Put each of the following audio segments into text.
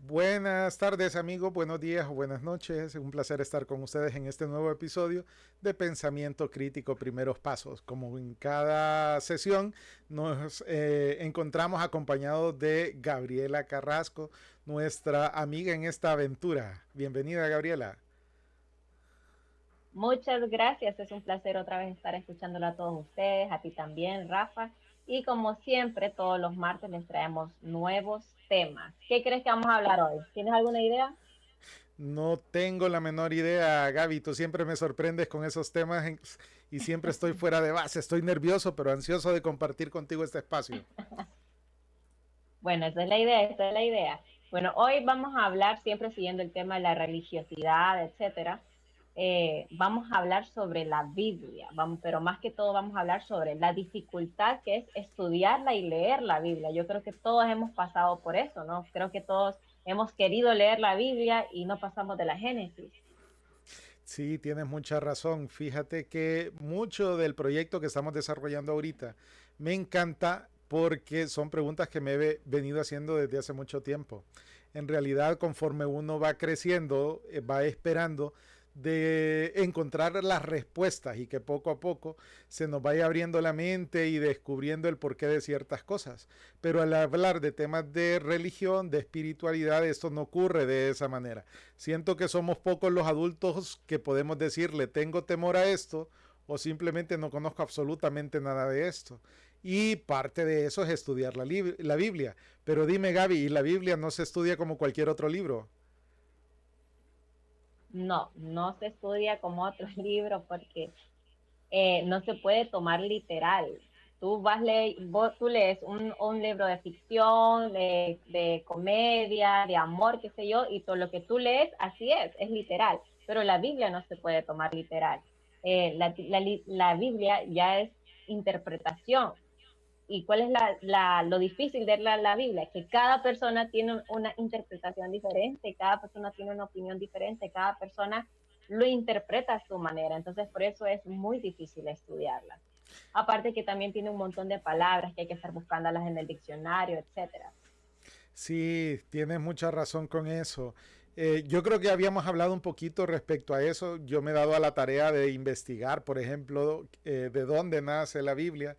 Buenas tardes amigos, buenos días o buenas noches. Es un placer estar con ustedes en este nuevo episodio de Pensamiento Crítico Primeros Pasos. Como en cada sesión nos encontramos acompañados de Gabriela Carrasco, nuestra amiga en esta aventura. Bienvenida Gabriela. Muchas gracias, es un placer otra vez estar escuchándolo a todos ustedes, a ti también, Rafa. Y como siempre, todos los martes les traemos nuevos temas. ¿Qué crees que vamos a hablar hoy? ¿Tienes alguna idea? No tengo la menor idea, Gaby. Tú siempre me sorprendes con esos temas y siempre estoy fuera de base. Estoy nervioso, pero ansioso de compartir contigo este espacio. Bueno, esa es la idea, esa es la idea. Bueno, hoy vamos a hablar, siempre siguiendo el tema de la religiosidad, etcétera. Vamos a hablar sobre la Biblia, pero más que todo vamos a hablar sobre la dificultad que es estudiarla y leer la Biblia. Yo creo que todos hemos pasado por eso, ¿no? Creo que todos hemos querido leer la Biblia y no pasamos de la Génesis. Sí, tienes mucha razón. Fíjate que mucho del proyecto que estamos desarrollando ahorita me encanta porque son preguntas que me he venido haciendo desde hace mucho tiempo. En realidad, conforme uno va creciendo, va esperando de encontrar las respuestas y que poco a poco se nos vaya abriendo la mente y descubriendo el porqué de ciertas cosas. Pero al hablar de temas de religión, de espiritualidad, esto no ocurre de esa manera. Siento que somos pocos los adultos que podemos decirle tengo temor a esto o simplemente no conozco absolutamente nada de esto. Y parte de eso es estudiar la Biblia. Pero dime Gaby, ¿y la Biblia no se estudia como cualquier otro libro? No, no se estudia como otros libros porque no se puede tomar literal. Tú lees un libro de ficción, de comedia, de amor, qué sé yo, y todo lo que tú lees, así es literal. Pero la Biblia no se puede tomar literal. La Biblia ya es interpretación. ¿Y cuál es lo difícil de la Biblia? Que cada persona tiene una interpretación diferente, cada persona tiene una opinión diferente, cada persona lo interpreta a su manera. Entonces, por eso es muy difícil estudiarla. Aparte que también tiene un montón de palabras que hay que estar buscándolas en el diccionario, etcétera. Sí, tienes mucha razón con eso. Yo creo que habíamos hablado un poquito respecto a eso. Yo me he dado a la tarea de investigar, por ejemplo, de dónde nace la Biblia.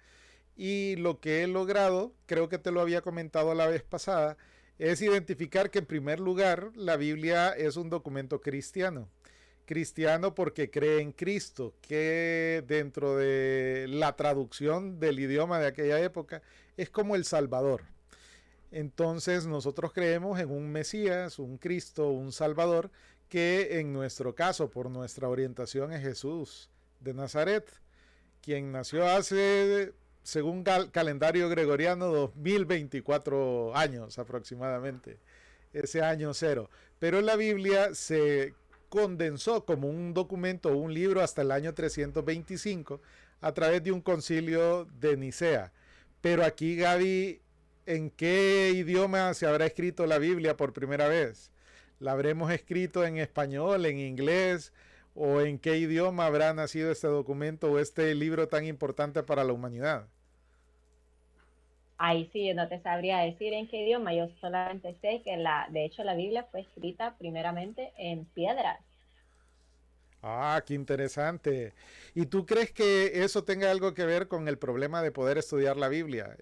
Y lo que he logrado, creo que te lo había comentado la vez pasada, es identificar que en primer lugar la Biblia es un documento cristiano. Cristiano porque cree en Cristo, que dentro de la traducción del idioma de aquella época es como el Salvador. Entonces nosotros creemos en un Mesías, un Cristo, un Salvador, que en nuestro caso, por nuestra orientación, es Jesús de Nazaret, quien nació hace, según calendario gregoriano, 2024 años aproximadamente, ese año cero. Pero la Biblia se condensó como un documento, un libro, hasta el año 325 a través de un concilio de Nicea. Pero aquí, Gaby, ¿en qué idioma se habrá escrito la Biblia por primera vez? ¿La habremos escrito en español, en inglés? ¿O en qué idioma habrá nacido este documento o este libro tan importante para la humanidad? Ahí sí, yo no te sabría decir en qué idioma, yo solamente sé que de hecho la Biblia fue escrita primeramente en piedras. Ah, qué interesante. ¿Y tú crees que eso tenga algo que ver con el problema de poder estudiar la Biblia?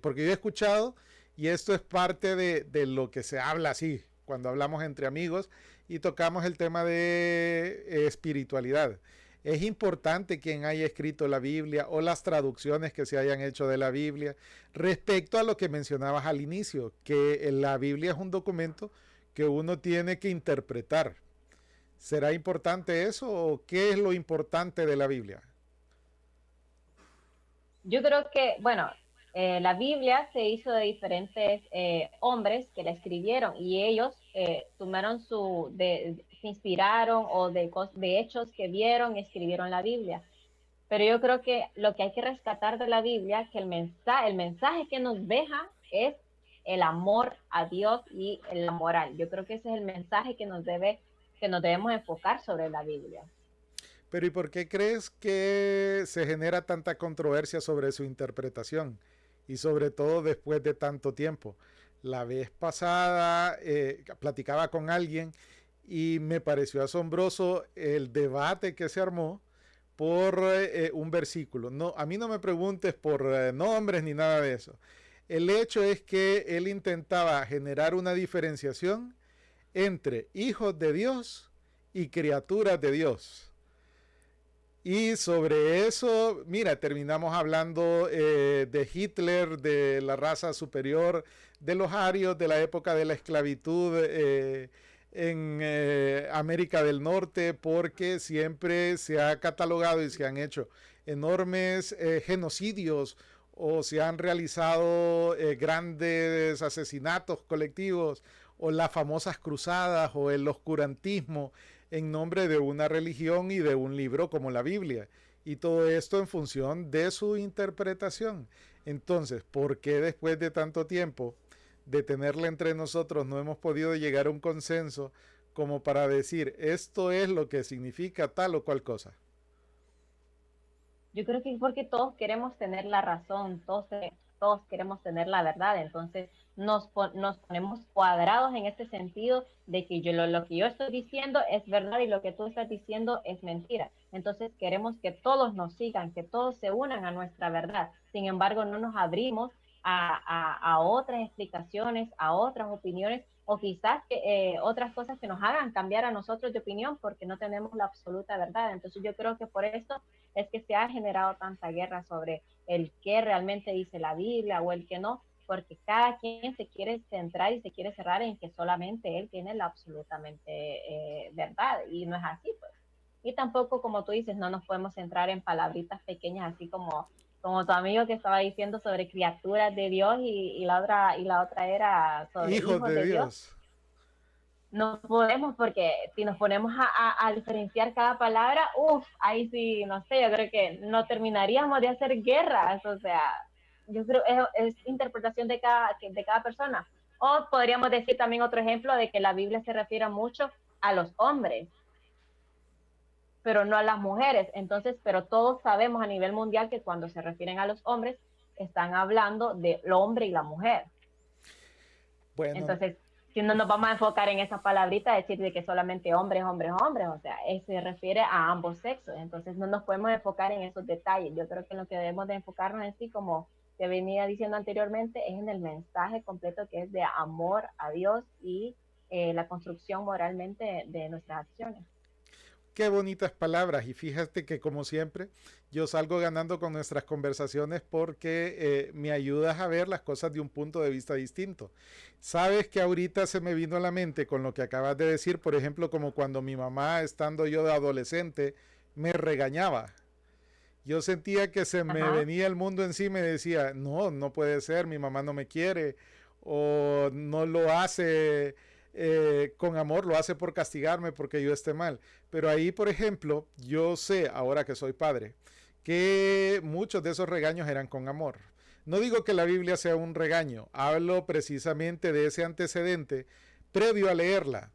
Porque yo he escuchado, y esto es parte de lo que se habla así, cuando hablamos entre amigos y tocamos el tema de espiritualidad. Es importante quien haya escrito la Biblia o las traducciones que se hayan hecho de la Biblia respecto a lo que mencionabas al inicio, que la Biblia es un documento que uno tiene que interpretar. ¿Será importante eso o qué es lo importante de la Biblia? Yo creo que, bueno, la Biblia se hizo de diferentes hombres que la escribieron y ellos tomaron se inspiraron o de hechos que vieron y escribieron la Biblia. Pero yo creo que lo que hay que rescatar de la Biblia, que el mensaje que nos deja es el amor a Dios y la moral. Yo creo que ese es el mensaje que nos debemos enfocar sobre la Biblia. Pero ¿y por qué crees que se genera tanta controversia sobre su interpretación? Y sobre todo después de tanto tiempo. La vez pasada platicaba con alguien y me pareció asombroso el debate que se armó por un versículo. No, a mí no me preguntes por nombres ni nada de eso. El hecho es que él intentaba generar una diferenciación entre hijos de Dios y criaturas de Dios. Y sobre eso, mira, terminamos hablando de Hitler, de la raza superior, de los arios, de la época de la esclavitud en América del Norte, porque siempre se ha catalogado y se han hecho enormes genocidios o se han realizado grandes asesinatos colectivos o las famosas cruzadas o el oscurantismo en nombre de una religión y de un libro como la Biblia. Y todo esto en función de su interpretación. Entonces, ¿por qué después de tanto tiempo de tenerla entre nosotros no hemos podido llegar a un consenso como para decir esto es lo que significa tal o cual cosa? Yo creo que es porque todos queremos tener la razón, todos queremos tener la verdad, entonces nos ponemos cuadrados en este sentido de que lo que yo estoy diciendo es verdad y lo que tú estás diciendo es mentira. Entonces queremos que todos nos sigan, que todos se unan a nuestra verdad. Sin embargo, no nos abrimos a otras explicaciones, a otras opiniones o quizás otras cosas que nos hagan cambiar a nosotros de opinión porque no tenemos la absoluta verdad. Entonces yo creo que por esto es que se ha generado tanta guerra sobre el que realmente dice la Biblia o el que no, porque cada quien se quiere centrar y se quiere cerrar en que solamente él tiene la absolutamente verdad y no es así, pues. Y tampoco, como tú dices, no nos podemos centrar en palabritas pequeñas así como tu amigo que estaba diciendo sobre criaturas de Dios y la otra era sobre Hijos hijos de de Dios. Dios. No podemos porque si nos ponemos a diferenciar cada palabra, uff, ahí sí, no sé, yo creo que no terminaríamos de hacer guerras, o sea, yo creo que es interpretación de cada persona. O podríamos decir también otro ejemplo de que la Biblia se refiere mucho a los hombres, pero no a las mujeres. Entonces, pero todos sabemos a nivel mundial que cuando se refieren a los hombres, están hablando del hombre y la mujer. Bueno, Entonces, si no nos vamos a enfocar en esa palabrita, decir de que solamente hombres, hombres, hombres, o sea, se refiere a ambos sexos. Entonces, no nos podemos enfocar en esos detalles. Yo creo que lo que debemos de enfocarnos en sí, como te venía diciendo anteriormente, es en el mensaje completo que es de amor a Dios y la construcción moralmente de nuestras acciones. qué bonitas palabras. Y fíjate que como siempre, yo salgo ganando con nuestras conversaciones porque me ayudas a ver las cosas de un punto de vista distinto. Sabes que ahorita se me vino a la mente con lo que acabas de decir, por ejemplo, como cuando mi mamá, estando yo de adolescente, me regañaba. Yo sentía que se me Ajá. venía el mundo encima y decía, no, no puede ser, mi mamá no me quiere o no lo hace con amor, lo hace por castigarme porque yo esté mal. Pero ahí, por ejemplo, yo sé, ahora que soy padre, que muchos de esos regaños eran con amor. No digo que la Biblia sea un regaño, hablo precisamente de ese antecedente previo a leerla,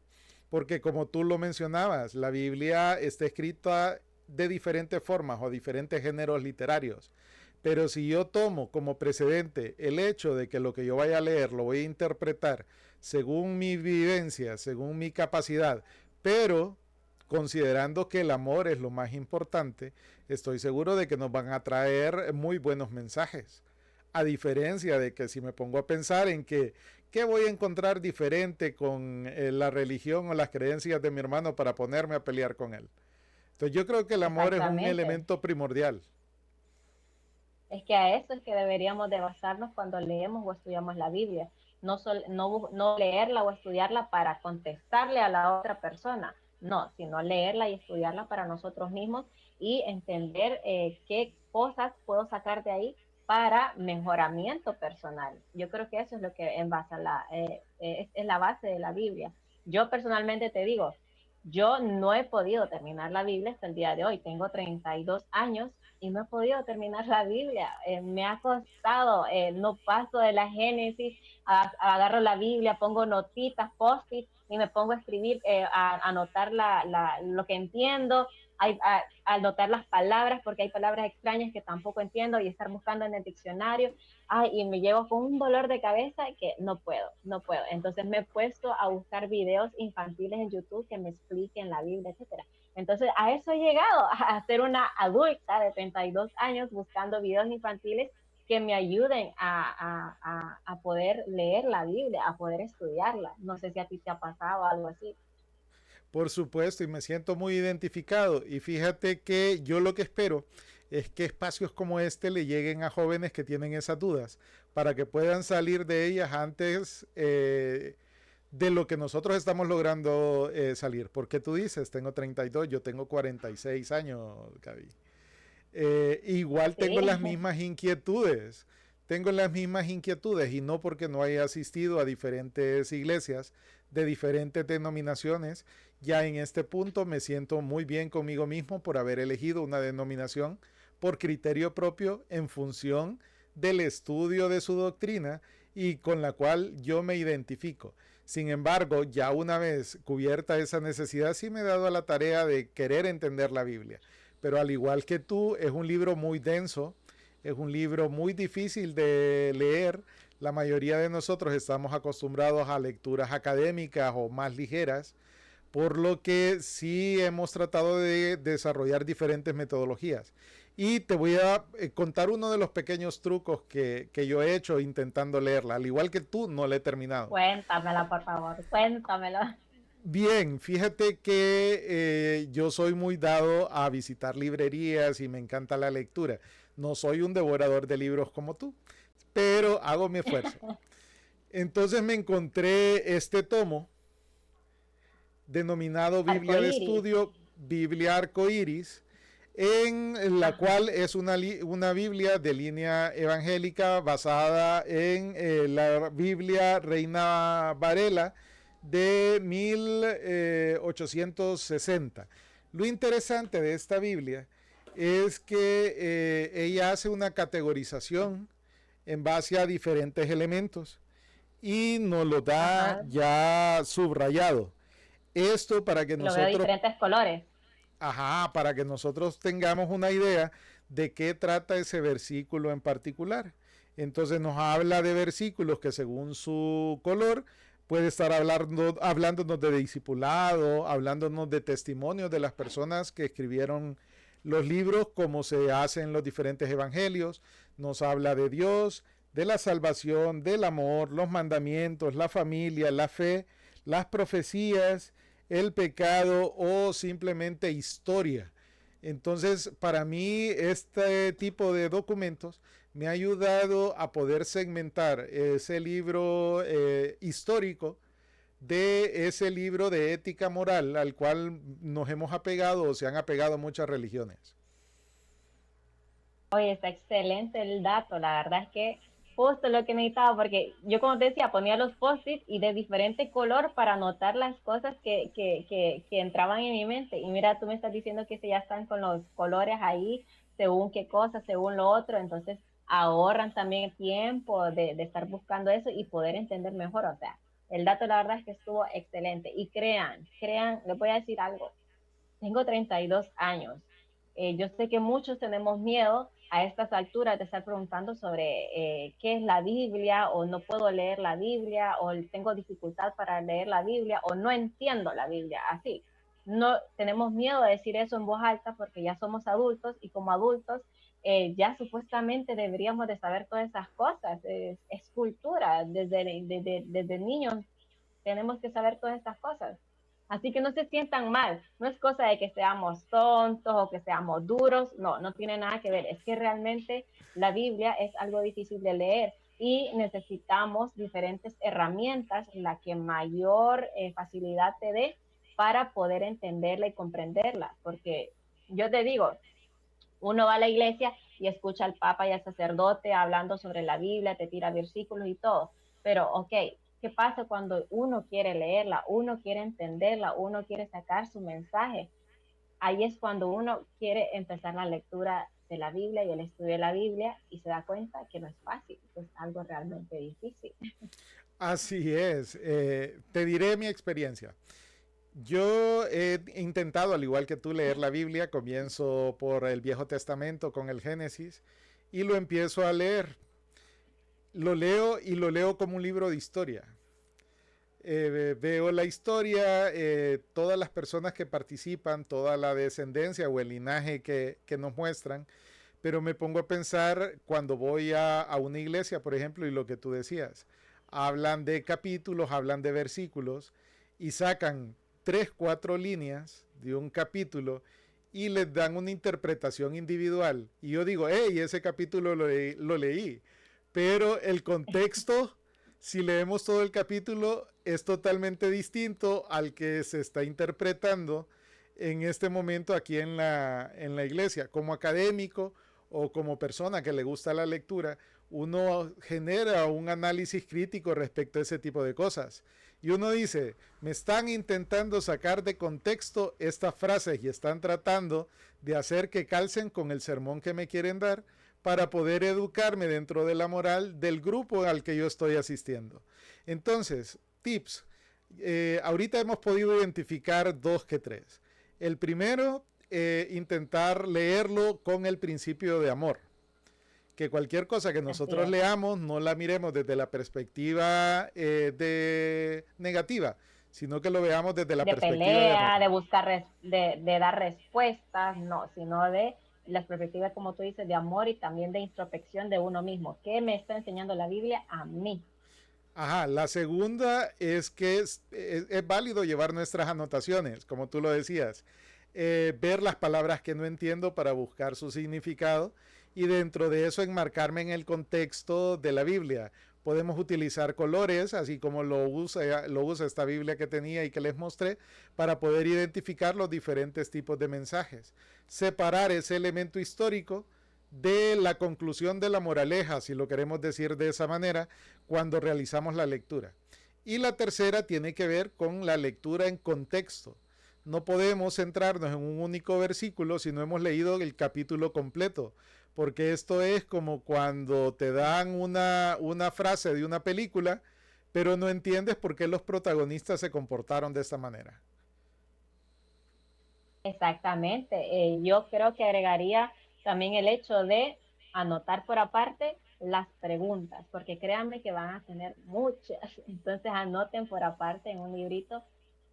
porque como tú lo mencionabas, la Biblia está escrita de diferentes formas o diferentes géneros literarios. Pero si yo tomo como precedente el hecho de que lo que yo vaya a leer lo voy a interpretar según mi vivencia, según mi capacidad, pero considerando que el amor es lo más importante, estoy seguro de que nos van a traer muy buenos mensajes. A diferencia de que si me pongo a pensar en que qué voy a encontrar diferente con la religión o las creencias de mi hermano para ponerme a pelear con él. Entonces yo creo que el amor es un Exactamente. elemento primordial. Es que a eso es que deberíamos de basarnos cuando leemos o estudiamos la Biblia. No leerla o estudiarla para contestarle a la otra persona, no, sino leerla y estudiarla para nosotros mismos y entender qué cosas puedo sacar de ahí para mejoramiento personal. Yo creo que eso es lo que envasa es la base de la Biblia. Yo personalmente te digo, yo no he podido terminar la Biblia hasta el día de hoy. Tengo 32 años y no he podido terminar la Biblia. Me ha costado, no paso de la Génesis, agarro la Biblia, pongo notitas, post-it y me pongo a escribir, a anotar lo que entiendo, a anotar las palabras, porque hay palabras extrañas que tampoco entiendo y estar buscando en el diccionario. Ay, y me llevo con un dolor de cabeza que no puedo, no puedo. Entonces me he puesto a buscar videos infantiles en YouTube que me expliquen la Biblia, etcétera. Entonces a eso he llegado, a ser una adulta de 32 años buscando videos infantiles que me ayuden a poder leer la Biblia, a poder estudiarla. No sé si a ti te ha pasado algo así. Por supuesto, y me siento muy identificado. Y fíjate que yo lo que espero es que espacios como este le lleguen a jóvenes que tienen esas dudas, para que puedan salir de ellas antes de lo que nosotros estamos logrando salir. Porque tú dices, tengo 32, yo tengo 46 años, Gaby. Igual tengo Sí, las mismas inquietudes. Tengo las mismas inquietudes y no porque no haya asistido a diferentes iglesias de diferentes denominaciones. Ya en este punto me siento muy bien conmigo mismo por haber elegido una denominación por criterio propio en función del estudio de su doctrina y con la cual yo me identifico. Sin embargo, ya una vez cubierta esa necesidad, sí me he dado a la tarea de querer entender la Biblia. Pero al igual que tú, es un libro muy denso, es un libro muy difícil de leer. La mayoría de nosotros estamos acostumbrados a lecturas académicas o más ligeras, por lo que sí hemos tratado de desarrollar diferentes metodologías. Y te voy a contar uno de los pequeños trucos que yo he hecho intentando leerla. Al igual que tú, no la he terminado. cuéntamela, por favor, cuéntamela. Bien, fíjate que yo soy muy dado a visitar librerías y me encanta la lectura. No soy un devorador de libros como tú, pero hago mi esfuerzo. Entonces me encontré este tomo denominado Biblia de Arcoíris. Estudio, Biblia Arcoiris, en la Ajá. cual es una Biblia de línea evangélica basada en la Biblia Reina Varela de 1860. Lo interesante de esta Biblia es que ella hace una categorización en base a diferentes elementos y nos lo da Ajá. ya subrayado. Esto para que Y lo veo de nosotros, diferentes colores. ajá, para que nosotros tengamos una idea de qué trata ese versículo en particular. Entonces nos habla de versículos que según su color puede estar hablándonos de discipulado, hablándonos de testimonios de las personas que escribieron los libros, como se hace en los diferentes evangelios. Nos habla de Dios, de la salvación, del amor, los mandamientos, la familia, la fe, las profecías, el pecado o simplemente historia. Entonces, para mí, este tipo de documentos me ha ayudado a poder segmentar ese libro histórico de ese libro de ética moral al cual nos hemos apegado o se han apegado muchas religiones. Oye, está excelente el dato. La verdad es que justo lo que necesitaba, porque yo, como te decía, ponía los post-it y de diferente color para anotar las cosas que entraban en mi mente. Y mira, tú me estás diciendo que ya están con los colores ahí, según qué cosa, según lo otro. Entonces ahorran también el tiempo de estar buscando eso y poder entender mejor. O sea, el dato la verdad es que estuvo excelente. Y crean, les voy a decir algo. Tengo 32 años. Yo sé que muchos tenemos miedo a estas alturas de estar preguntando sobre qué es la Biblia, o no puedo leer la Biblia, o tengo dificultad para leer la Biblia, o no entiendo la Biblia. Así, no tenemos miedo de decir eso en voz alta porque ya somos adultos, y como adultos ya supuestamente deberíamos de saber todas esas cosas. Es cultura, desde niños tenemos que saber todas estas cosas. Así que no se sientan mal, no es cosa de que seamos tontos o que seamos duros, no, no tiene nada que ver, es que realmente la Biblia es algo difícil de leer y necesitamos diferentes herramientas, la que mayor facilidad te dé para poder entenderla y comprenderla, porque yo te digo, uno va a la iglesia y escucha al papa y al sacerdote hablando sobre la Biblia, te tira versículos y todo, pero ok, ¿qué pasa cuando uno quiere leerla, uno quiere entenderla, uno quiere sacar su mensaje? Ahí es cuando uno quiere empezar la lectura de la Biblia y el estudio de la Biblia y se da cuenta que no es fácil, que es algo realmente difícil. Así es. Te diré mi experiencia. Yo he intentado, al igual que tú, leer la Biblia. Comienzo por el Viejo Testamento con el Génesis y lo empiezo a leer. Lo leo y lo leo como un libro de historia. Veo la historia, todas las personas que participan, toda la descendencia o el linaje que nos muestran, pero me pongo a pensar cuando voy a una iglesia, por ejemplo, y lo que tú decías, hablan de capítulos, hablan de versículos y sacan tres, cuatro líneas de un capítulo y les dan una interpretación individual. Y yo digo, hey, ese capítulo lo leí, pero el contexto, si leemos todo el capítulo, es totalmente distinto al que se está interpretando en este momento aquí en la iglesia. Como académico o como persona que le gusta la lectura, uno genera un análisis crítico respecto a ese tipo de cosas. Y uno dice, me están intentando sacar de contexto estas frases y están tratando de hacer que calcen con el sermón que me quieren dar para poder educarme dentro de la moral del grupo al que yo estoy asistiendo. Entonces, tips. Ahorita hemos podido identificar dos que tres. El primero, intentar leerlo con el principio de amor. Que cualquier cosa que Así nosotros es. leamos no la miremos desde la perspectiva de negativa, sino que lo veamos desde la De perspectiva de amor. pelea, de buscar, de dar respuestas, no, sino de las perspectivas, como tú dices, de amor y también de introspección de uno mismo. ¿Qué me está enseñando la Biblia a mí? Ajá, la segunda es que es válido llevar nuestras anotaciones, como tú lo decías, ver las palabras que no entiendo para buscar su significado y dentro de eso enmarcarme en el contexto de la Biblia. Podemos utilizar colores, así como lo usa esta Biblia que tenía y que les mostré, para poder identificar los diferentes tipos de mensajes. Separar ese elemento histórico de la conclusión de la moraleja, si lo queremos decir de esa manera, cuando realizamos la lectura. Y la tercera tiene que ver con la lectura en contexto. No podemos centrarnos en un único versículo si no hemos leído el capítulo completo, porque esto es como cuando te dan una frase de una película, pero no entiendes por qué los protagonistas se comportaron de esta manera. Exactamente. Yo creo que agregaría también el hecho de anotar por aparte las preguntas, porque créanme que van a tener muchas. Entonces anoten por aparte en un librito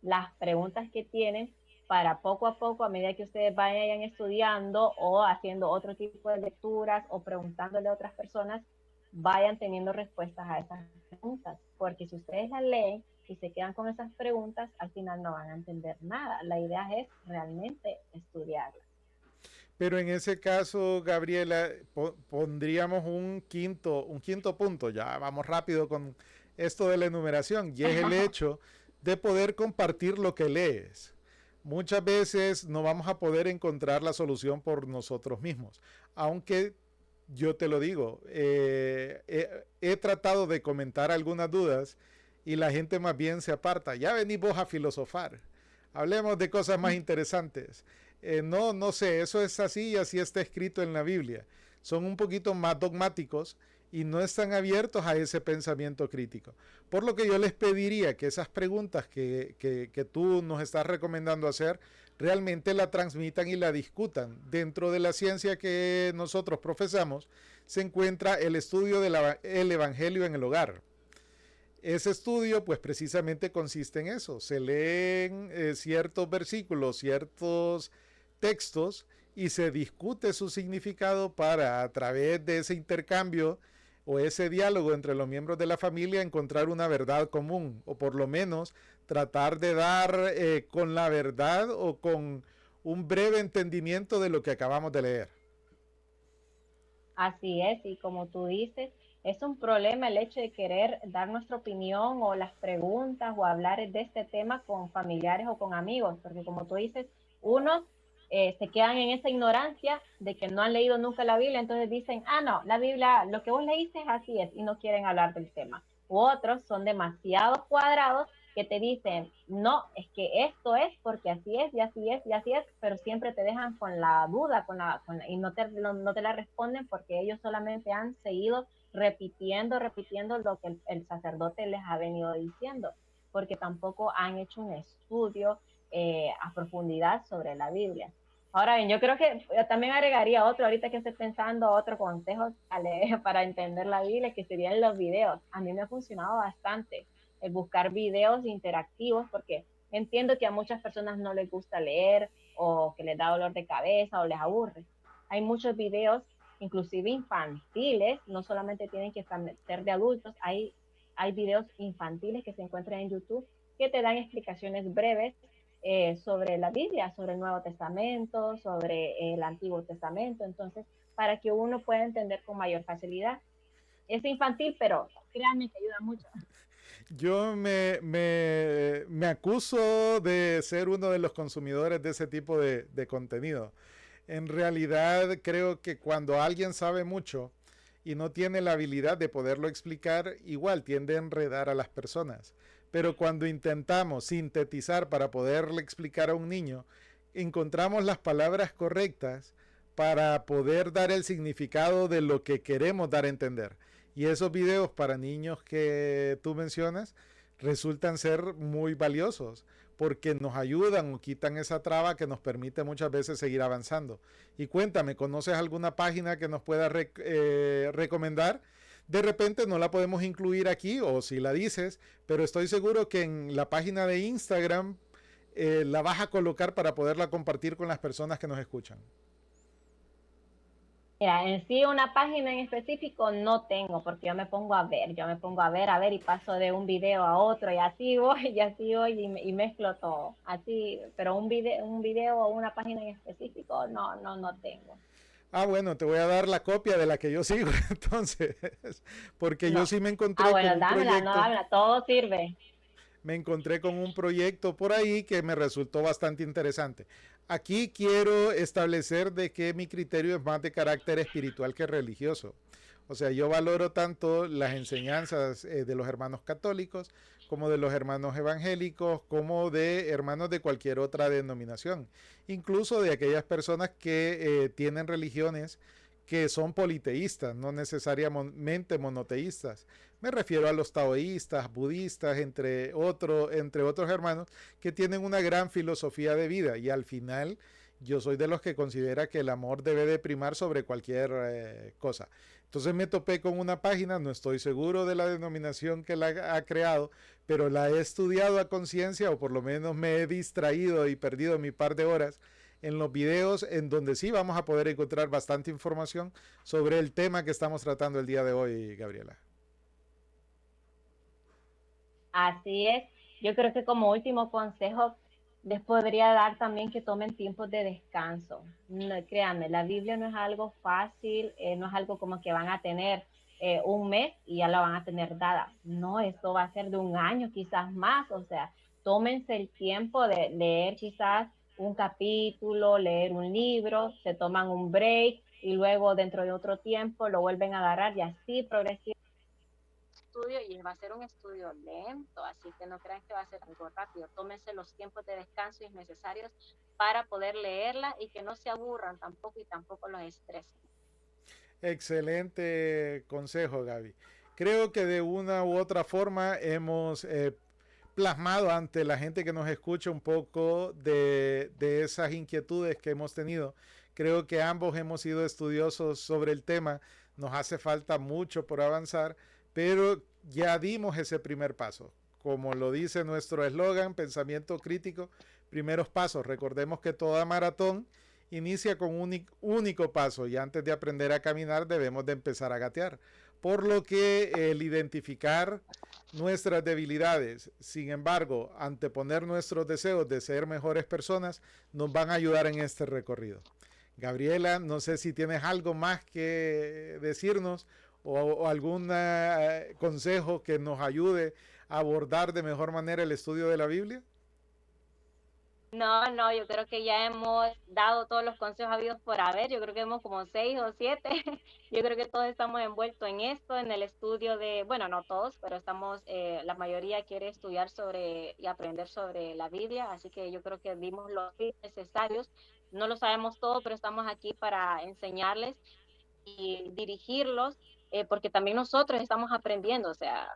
las preguntas que tienen para poco a poco, a medida que ustedes vayan estudiando o haciendo otro tipo de lecturas o preguntándole a otras personas, vayan teniendo respuestas a esas preguntas. Porque si ustedes las leen y se quedan con esas preguntas, al final no van a entender nada. La idea es realmente estudiarlas. Pero en ese caso, Gabriela, pondríamos un quinto punto. Ya vamos rápido con esto de la enumeración. Y es el hecho de poder compartir lo que lees. Muchas veces no vamos a poder encontrar la solución por nosotros mismos. Aunque yo te lo digo, he tratado de comentar algunas dudas y la gente más bien se aparta. Ya venís vos a filosofar. Hablemos de cosas más interesantes. No, no sé, eso es así y así está escrito en la Biblia. Son un poquito más dogmáticos y no están abiertos a ese pensamiento crítico. Por lo que yo les pediría que esas preguntas que tú nos estás recomendando hacer, realmente la transmitan y la discutan. Dentro de la ciencia que nosotros profesamos, se encuentra el estudio del Evangelio en el hogar. Ese estudio, pues precisamente consiste en eso. Se leen ciertos versículos, ciertos textos y se discute su significado para a través de ese intercambio o ese diálogo entre los miembros de la familia encontrar una verdad común o por lo menos tratar de dar con la verdad o con un breve entendimiento de lo que acabamos de leer. Así es, y como tú dices, es un problema el hecho de querer dar nuestra opinión o las preguntas o hablar de este tema con familiares o con amigos, porque como tú dices, unos se quedan en esa ignorancia de que no han leído nunca la Biblia, entonces dicen, ah, no, la Biblia, lo que vos leíste es así es, y no quieren hablar del tema. U otros son demasiado cuadrados que te dicen, no, es que esto es porque así es y así es y así es, pero siempre te dejan con la duda y no te la responden porque ellos solamente han seguido repitiendo lo que el sacerdote les ha venido diciendo, porque tampoco han hecho un estudio a profundidad sobre la Biblia. Ahora bien, yo creo que yo también agregaría otro, ahorita que estoy pensando, otro consejo para entender la Biblia, que serían los videos. A mí me ha funcionado bastante el buscar videos interactivos, porque entiendo que a muchas personas no les gusta leer o que les da dolor de cabeza o les aburre. Hay muchos videos, inclusive infantiles, no solamente tienen que ser de adultos, hay videos infantiles que se encuentran en YouTube que te dan explicaciones breves sobre la Biblia, sobre el Nuevo Testamento, sobre el Antiguo Testamento, entonces, para que uno pueda entender con mayor facilidad. Es infantil, pero créanme que ayuda mucho. Yo me acuso de ser uno de los consumidores de ese tipo de contenido. En realidad creo que cuando alguien sabe mucho y no tiene la habilidad de poderlo explicar, igual tiende a enredar a las personas. Pero cuando intentamos sintetizar para poderle explicar a un niño, encontramos las palabras correctas para poder dar el significado de lo que queremos dar a entender. Y esos videos para niños que tú mencionas resultan ser muy valiosos porque nos ayudan o quitan esa traba que nos permite muchas veces seguir avanzando. Y cuéntame, ¿conoces alguna página que nos pueda recomendar? De repente no la podemos incluir aquí o si la dices, pero estoy seguro que en la página de Instagram la vas a colocar para poderla compartir con las personas que nos escuchan. Mira, en sí una página en específico no tengo, porque yo me pongo a ver y paso de un video a otro y así voy y así voy y mezclo todo. Así, pero un video o una página en específico no tengo. Ah, bueno, te voy a dar la copia de la que yo sigo, entonces, porque yo No. sí me Ah, encontré con bueno, un dámela, no, proyecto, dámela, todo sirve. me encontré con un proyecto por ahí que me resultó bastante interesante. Aquí quiero establecer de que mi criterio es más de carácter espiritual que religioso. O sea, yo valoro tanto las enseñanzas de los hermanos católicos como de los hermanos evangélicos, como de hermanos de cualquier otra denominación, incluso de aquellas personas que tienen religiones que son politeístas, no necesariamente monoteístas. Me refiero a los taoístas, budistas, entre otros hermanos que tienen una gran filosofía de vida y al final yo soy de los que considera que el amor debe de primar sobre cualquier cosa. Entonces me topé con una página, no estoy seguro de la denominación que la ha creado, pero la he estudiado a conciencia o por lo menos me he distraído y perdido mi par de horas en los videos en donde sí vamos a poder encontrar bastante información sobre el tema que estamos tratando el día de hoy, Gabriela. Así es. Yo creo que como último consejo les podría dar también que tomen tiempos de descanso. No, créanme, la Biblia no es algo fácil, no es algo como que van a tener un mes y ya la van a tener dada. No, esto va a ser de un año, quizás más. O sea, tómense el tiempo de leer quizás un capítulo, leer un libro, se toman un break y luego dentro de otro tiempo lo vuelven a agarrar y así progresivamente estudio y va a ser un estudio lento, así que no crean que va a ser algo rápido. Tómense los tiempos de descanso necesarios para poder leerla y que no se aburran tampoco y tampoco los estresen. Excelente consejo, Gaby. Creo que de una u otra forma hemos plasmado ante la gente que nos escucha un poco de esas inquietudes que hemos tenido. Creo que ambos hemos sido estudiosos sobre el tema. Nos hace falta mucho por avanzar, pero ya dimos ese primer paso. Como lo dice nuestro eslogan, pensamiento crítico, primeros pasos. Recordemos que toda maratón inicia con un único paso y antes de aprender a caminar debemos de empezar a gatear. Por lo que el identificar nuestras debilidades, sin embargo, anteponer nuestros deseos de ser mejores personas, nos van a ayudar en este recorrido. Gabriela, no sé si tienes algo más que decirnos o algún consejo que nos ayude a abordar de mejor manera el estudio de la Biblia. No, yo creo que ya hemos dado todos los consejos habidos por haber, yo creo que hemos como 6 o 7, yo creo que todos estamos envueltos en esto, en el estudio de, bueno, no todos, pero estamos, la mayoría quiere estudiar sobre y aprender sobre la Biblia, así que yo creo que dimos los tips necesarios, no lo sabemos todo, pero estamos aquí para enseñarles y dirigirlos porque también nosotros estamos aprendiendo, o sea,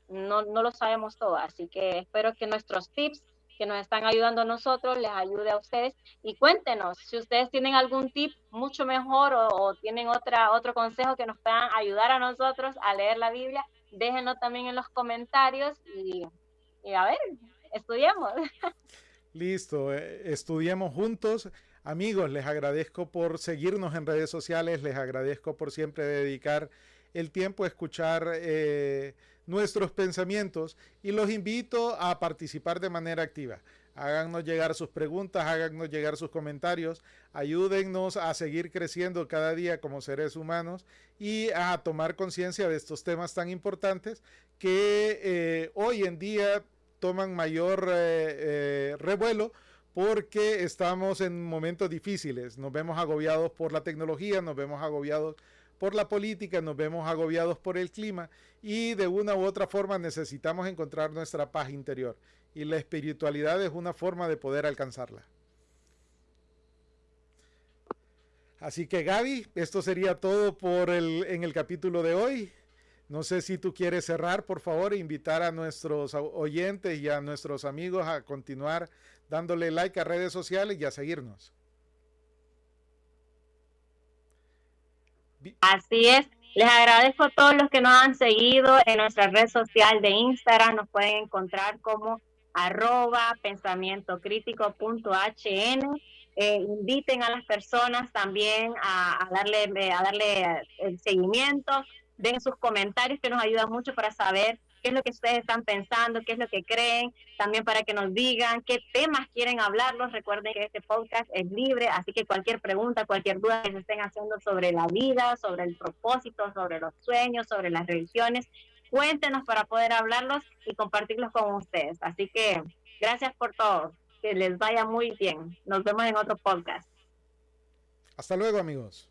no lo sabemos todo, así que espero que nuestros tips que nos están ayudando a nosotros les ayude a ustedes y cuéntenos si ustedes tienen algún tip mucho mejor o tienen otro consejo que nos puedan ayudar a nosotros a leer la Biblia, déjenlo también en los comentarios y a ver, estudiemos. Listo, estudiemos juntos. Amigos, les agradezco por seguirnos en redes sociales, les agradezco por siempre dedicar el tiempo a escuchar nuestros pensamientos y los invito a participar de manera activa. Háganos llegar sus preguntas, háganos llegar sus comentarios, ayúdennos a seguir creciendo cada día como seres humanos y a tomar conciencia de estos temas tan importantes que hoy en día toman mayor revuelo porque estamos en momentos difíciles. Nos vemos agobiados por la tecnología, nos vemos agobiados por la política, nos vemos agobiados por el clima y de una u otra forma necesitamos encontrar nuestra paz interior. Y la espiritualidad es una forma de poder alcanzarla. Así que Gaby, esto sería todo en el capítulo de hoy. No sé si tú quieres cerrar, por favor, e invitar a nuestros oyentes y a nuestros amigos a continuar dándole like a redes sociales y a seguirnos. Así es. Les agradezco a todos los que nos han seguido en nuestra red social de Instagram. Nos pueden encontrar como @pensamientocrítico.hn. Inviten a las personas también a darle el seguimiento. Den sus comentarios que nos ayudan mucho para saber qué es lo que ustedes están pensando, qué es lo que creen, también para que nos digan qué temas quieren hablarlos. Recuerden que este podcast es libre, así que cualquier pregunta, cualquier duda que se estén haciendo sobre la vida, sobre el propósito, sobre los sueños, sobre las religiones, cuéntenos para poder hablarlos y compartirlos con ustedes. Así que gracias por todo, que les vaya muy bien. Nos vemos en otro podcast. Hasta luego, amigos.